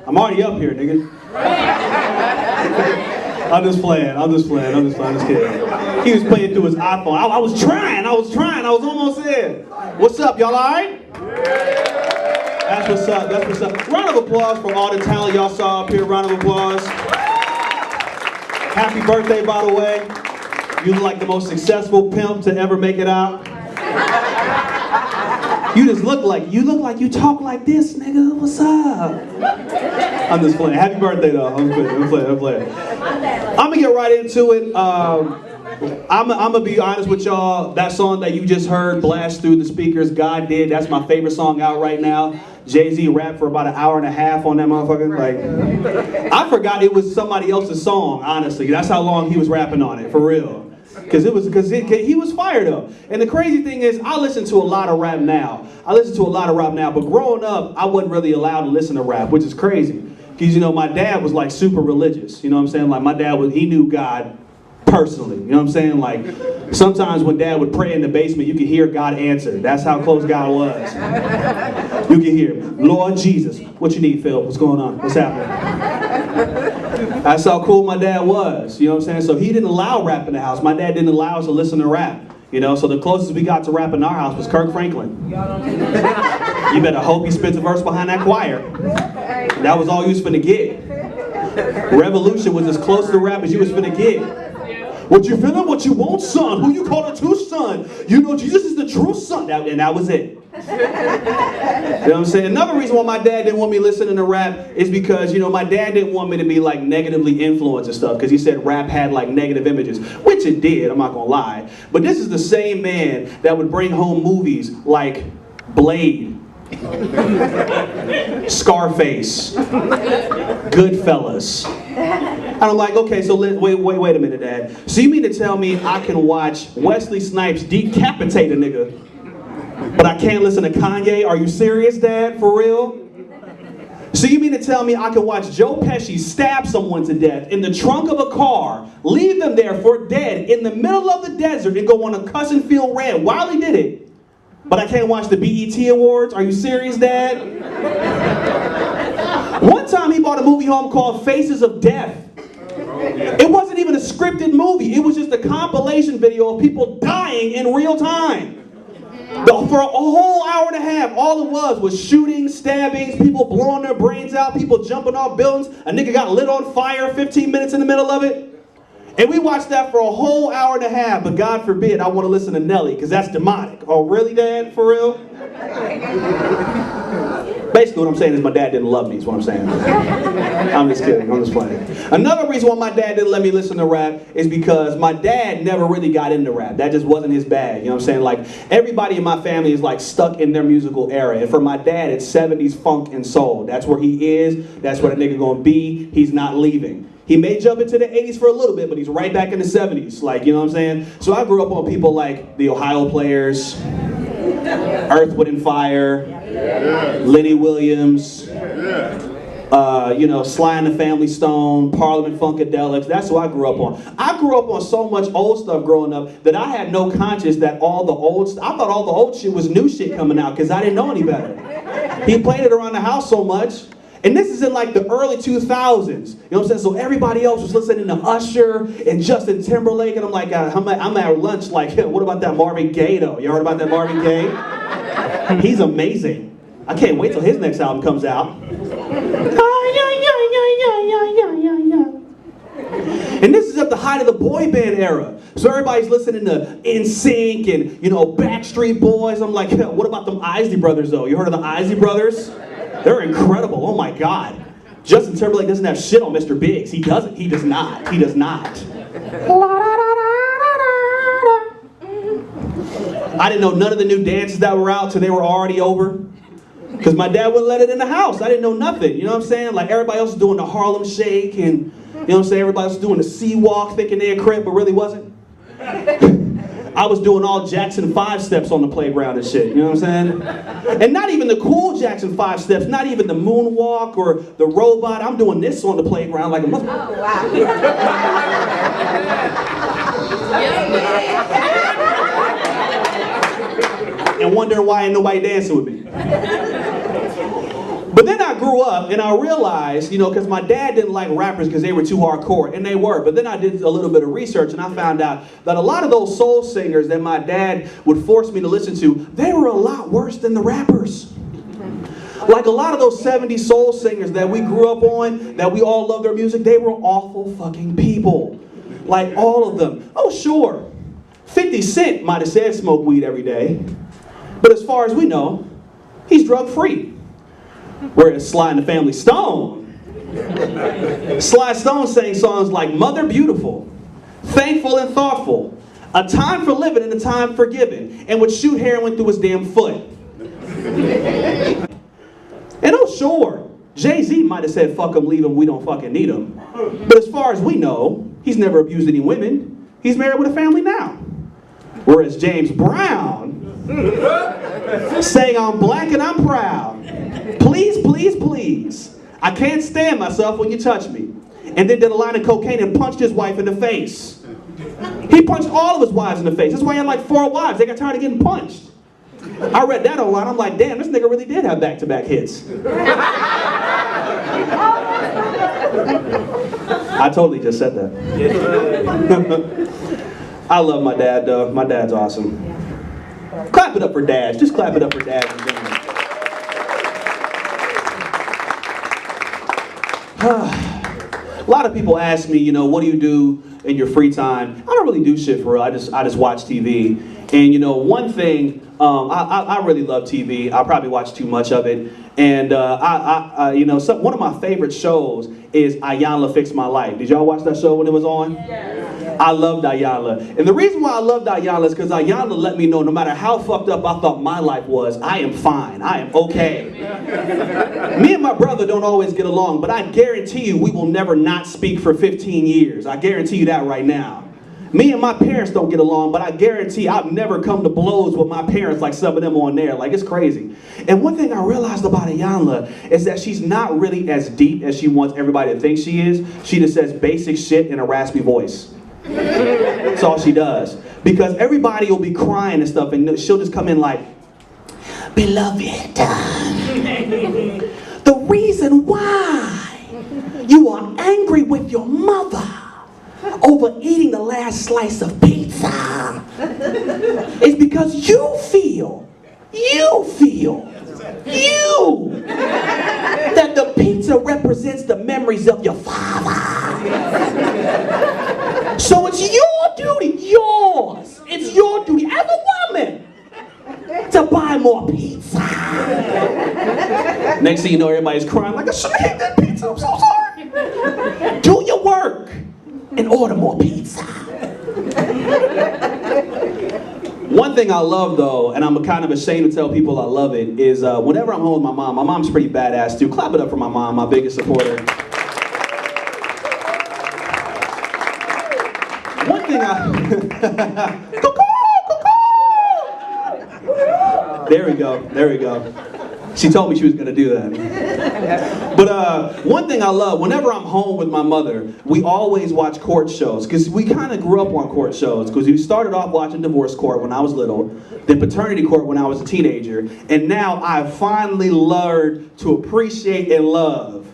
I'm already up here, nigga. I'm just playing. I'm just kidding. He was playing through his iPhone. I was trying. I was almost there. What's up, y'all all right? That's what's up. Round of applause for all the talent y'all saw up here. Round of applause. Happy birthday, by the way. You look like the most successful pimp to ever make it out. You look like you talk like this, nigga. What's up? I'm just playing. Happy birthday, though. I'm playing. I'm gonna get right into it. I'm gonna be honest with y'all. That song that you just heard blast through the speakers, God Did. That's my favorite song out right now. Jay-Z rapped for about an hour and a half on that motherfucker. Like, I forgot it was somebody else's song. Honestly, that's how long he was rapping on it, for real. Because he was fired up. And the crazy thing is, I listen to a lot of rap now. But growing up, I wasn't really allowed to listen to rap, which is crazy. Because, my dad was like super religious. You know what I'm saying? Like, my dad he knew God personally. You know what I'm saying? Like, sometimes when dad would pray in the basement, you could hear God answer. That's how close God was. You could hear, Lord Jesus, what you need, Phil? What's going on? What's happening? That's how cool my dad was. You know what I'm saying? So he didn't allow rap in the house. My dad didn't allow us to listen to rap. So the closest we got to rap in our house was Kirk Franklin. You better hope he spits a verse behind that choir. That was all you was finna get. Revolution was as close to rap as you was finna get. What you feeling? What you want, son? Who you call a true son? Jesus is the true son. And that was it. You know what I'm saying? Another reason why my dad didn't want me listening to rap is because, my dad didn't want me to be like negatively influenced and stuff, because he said rap had like negative images, which it did, I'm not gonna lie. But this is the same man that would bring home movies like Blade, Scarface, Goodfellas. And I'm like, okay, so wait a minute, Dad. So you mean to tell me I can watch Wesley Snipes decapitate a nigga, but I can't listen to Kanye? Are you serious, Dad? For real? So you mean to tell me I can watch Joe Pesci stab someone to death in the trunk of a car, leave them there for dead in the middle of the desert, and go on a cuss and feel red while he did it, but I can't watch the BET Awards? Are you serious, Dad? One time he bought a movie home called Faces of Death. It wasn't even a scripted movie. It was just a compilation video of people dying in real time. For a whole hour and a half, all it was shootings, stabbings, people blowing their brains out, people jumping off buildings. A nigga got lit on fire 15 minutes in the middle of it. And we watched that for a whole hour and a half, but God forbid I want to listen to Nelly, because that's demonic. Oh, really, Dad? For real? Basically what I'm saying is my dad didn't love me, is what I'm saying. I'm just kidding, I'm just playing. Another reason why my dad didn't let me listen to rap is because my dad never really got into rap. That just wasn't his bag, you know what I'm saying? Like, everybody in my family is like stuck in their musical era. And for my dad, it's 70s funk and soul. That's where he is, that's where the nigga gonna be, he's not leaving. He may jump into the 80s for a little bit, but he's right back in the 70s, like, you know what I'm saying? So I grew up on people like the Ohio Players, Earth, Wind and Fire, Lenny Williams, Sly and the Family Stone, Parliament Funkadelics. That's who I grew up on. I grew up on so much old stuff growing up that I had no conscience that I thought all the old shit was new shit coming out, because I didn't know any better. He played it around the house so much. And this is in like the early 2000s, you know what I'm saying? So everybody else was listening to Usher and Justin Timberlake, and I'm like, I'm at lunch like, what about that Marvin Gaye though? You heard about that Marvin Gaye? He's amazing. I can't wait till his next album comes out. And this is at the height of the boy band era. So everybody's listening to NSYNC and, Backstreet Boys. I'm like, what about them Isley Brothers though? You heard of the Isley Brothers? They're incredible. Oh my God. Justin Timberlake doesn't have shit on Mr. Biggs. He doesn't. He does not. He does not. I didn't know none of the new dances that were out till they were already over. Because my dad wouldn't let it in the house. I didn't know nothing. You know what I'm saying? Like everybody else was doing the Harlem Shake and, you know what I'm saying? Everybody else was doing the Sea Walk thinking they a crib, but really wasn't. I was doing all Jackson 5 steps on the playground and shit, you know what I'm saying? And not even the cool Jackson 5 steps, not even the moonwalk or the robot. I'm doing this on the playground like a mother. Oh, wow. and wondering why ain't nobody dancing with me. But then I grew up and I realized, because my dad didn't like rappers because they were too hardcore, and they were. But then I did a little bit of research and I found out that a lot of those soul singers that my dad would force me to listen to, they were a lot worse than the rappers. Like a lot of those 70s soul singers that we grew up on, that we all love their music, they were awful fucking people. Like all of them. Oh sure, 50 Cent might have said smoke weed every day. But as far as we know, he's drug free. Whereas Sly and the Family Stone, Sly Stone sang songs like Mother Beautiful, Thankful and Thoughtful, A Time for Living and A Time for Giving, and would shoot heroin through his damn foot. And oh sure, Jay-Z might have said fuck him, leave him, we don't fucking need him. But as far as we know, he's never abused any women. He's married with a family now. Whereas James Brown saying I'm black and I'm proud. Please, please, please. I can't stand myself when you touch me. And then did a line of cocaine and punched his wife in the face. He punched all of his wives in the face. That's why he had like 4 wives. They got tired of getting punched. I read that online. I'm like, damn, this nigga really did have back-to-back hits. I totally just said that. I love my dad, though. My dad's awesome. Clap it up for dads. Just clap it up for dads. A lot of people ask me, what do you do in your free time? I don't really do shit for real. I just watch TV. And one thing, I really love TV. I probably watch too much of it. And one of my favorite shows is Iyanla Fix My Life. Did y'all watch that show when it was on? Yeah. I loved Iyanla. And the reason why I loved Iyanla is because Iyanla let me know no matter how fucked up I thought my life was, I am fine. I am okay. Me and my brother don't always get along, but I guarantee you we will never not speak for 15 years. I guarantee you that right now. Me and my parents don't get along, but I guarantee I've never come to blows with my parents like some of them on there. Like, it's crazy. And one thing I realized about Iyanla is that she's not really as deep as she wants everybody to think she is. She just says basic shit in a raspy voice. That's all she does. Because everybody will be crying and stuff, and she'll just come in like, beloved, the reason why you are angry with your mother over eating the last slice of pizza is because you feel that the pizza represents the memories of your father. So it's your duty, it's your duty as a woman to buy more pizza. Next thing you know, everybody's crying like, I should have ate that pizza, I'm so sorry. Do your work and order more pizza. One thing I love though, and I'm kind of ashamed to tell people I love it, is whenever I'm home with my mom's pretty badass too. Clap it up for my mom, my biggest supporter. One thing There we go. She told me she was gonna do that. But one thing I love, whenever I'm home with my mother, we always watch court shows, because we kind of grew up on court shows, because we started off watching divorce court when I was little, then paternity court when I was a teenager, and now I've finally learned to appreciate and love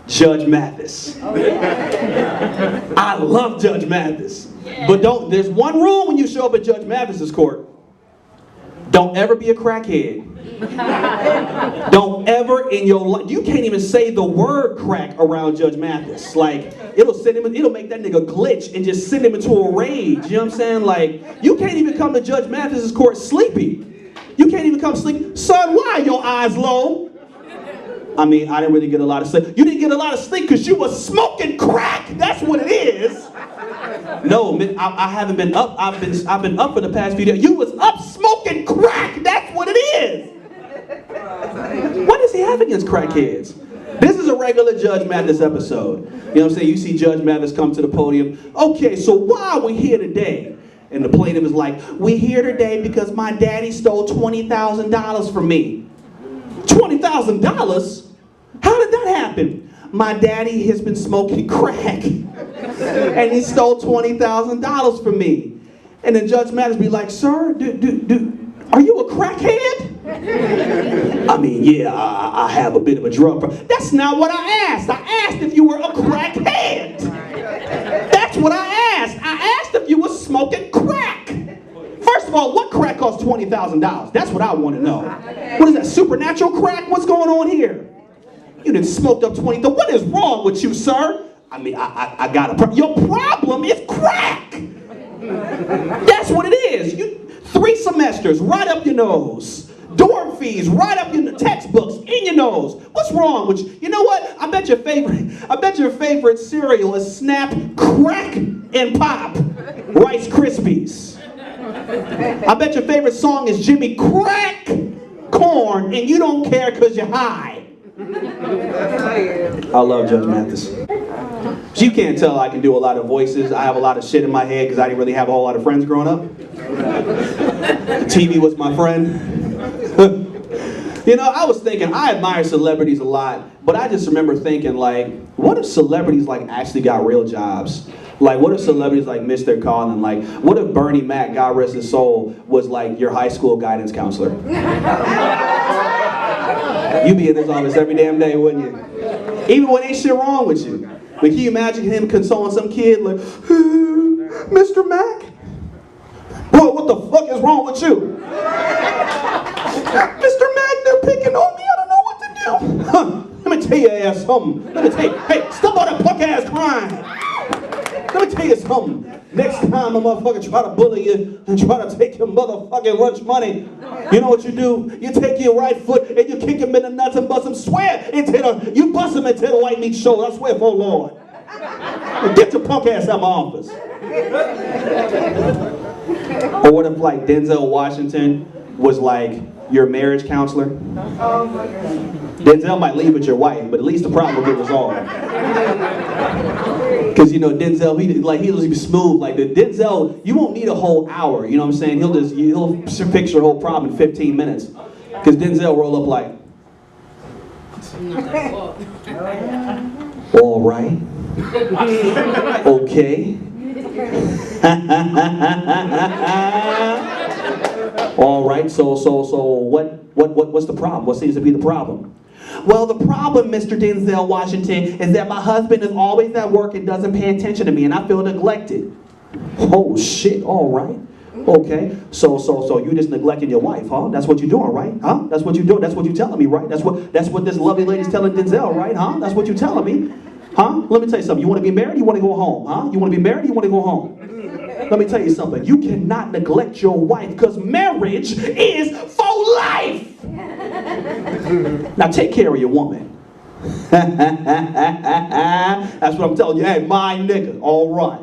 Judge Mathis. Oh, yeah. I love Judge Mathis. Yeah. But there's one rule when you show up at Judge Mathis's court. Don't ever be a crackhead. Don't ever in your life, you can't even say the word crack around Judge Mathis. Like, it'll make that nigga glitch and just send him into a rage. You know what I'm saying? Like, you can't even come to Judge Mathis's court sleepy. You can't even come sleep. Son, why are your eyes low? I mean, I didn't really get a lot of sleep. You didn't get a lot of sleep because you was smoking crack. That's what it is. No, I haven't been up. I've been up for the past few days. You was up smoking crack. That's what it is. What does he have against crackheads? This is a regular Judge Mathis episode. You know what I'm saying? You see Judge Mathis come to the podium. Okay, so why are we here today? And the plaintiff is like, we're here today because my daddy stole $20,000 from me. $20,000? How did that happen? My daddy has been smoking crack and he stole $20,000 from me. And then Judge Mathis be like, sir, Are you a crackhead? I mean, yeah, I have a bit of a drug problem. That's not what I asked. I asked if you were a crackhead. That's what I asked. I asked if you were smoking crack. First of all, what crack costs $20,000? That's what I want to know. What is that, supernatural crack? What's going on here? You done smoked up 20. What is wrong with you, sir? I mean, I got a problem. Your problem is crack. That's what it is. 3 semesters right up your nose. Dorm fees right up your textbooks in your nose. What's wrong with you? You know what? I bet your favorite cereal is Snap, Crack, and Pop. Rice Krispies. I bet your favorite song is Jimmy Crack Corn, and you don't care because you're high. I love Judge Mathis. So you can't tell I can do a lot of voices. I have a lot of shit in my head because I didn't really have a whole lot of friends growing up. TV was my friend. You know, I was thinking, I admire celebrities a lot, but I just remember thinking, like, what if celebrities, like, actually got real jobs? Like, what if celebrities, like, missed their calling? Like, what if Bernie Mac, God rest his soul, was, like, your high school guidance counselor? You'd be in his office every damn day, wouldn't you? Even when ain't shit wrong with you. But can you imagine him consoling some kid, like, Mr. Mac? Boy, what the fuck is wrong with you? Mr. Mac, they're picking on me. I don't know what to do. Huh. Let me tell your ass something. Let me tell you. Hey, stop all that punk ass crying. Let me tell you something. Next time a motherfucker try to bully you and try to take your motherfucking lunch money, you know what you do? You take your right foot and you kick him in the nuts and bust him. You bust him into the white meat shoulder. I swear for Lord. Get your punk ass out of my office. Or what if, like, Denzel Washington was like your marriage counselor? Denzel might leave with your wife, but at least the problem will get resolved. Because, you know, Denzel, he'll be smooth. Like, Denzel, you won't need a whole hour, you know what I'm saying? He'll fix your whole problem in 15 minutes. Because Denzel roll up like, all right, okay. All right, so what's the problem? What seems to be the problem? Well, the problem, Mr. Denzel Washington, is that my husband is always at work and doesn't pay attention to me, and I feel neglected. Oh shit! All right, okay. So you just neglecting your wife, huh? That's what you're doing, right? Huh? That's what you're doing. That's what you're telling me, right? That's what this lovely lady's telling Denzel, right? Huh? That's what you're telling me, huh? Let me tell you something. You want to be married? You want to go home, huh? You want to be married? You want to go home? Let me tell you something. You cannot neglect your wife because marriage is for life. Now take care of your woman. That's what I'm telling you. Hey, my nigga. All right.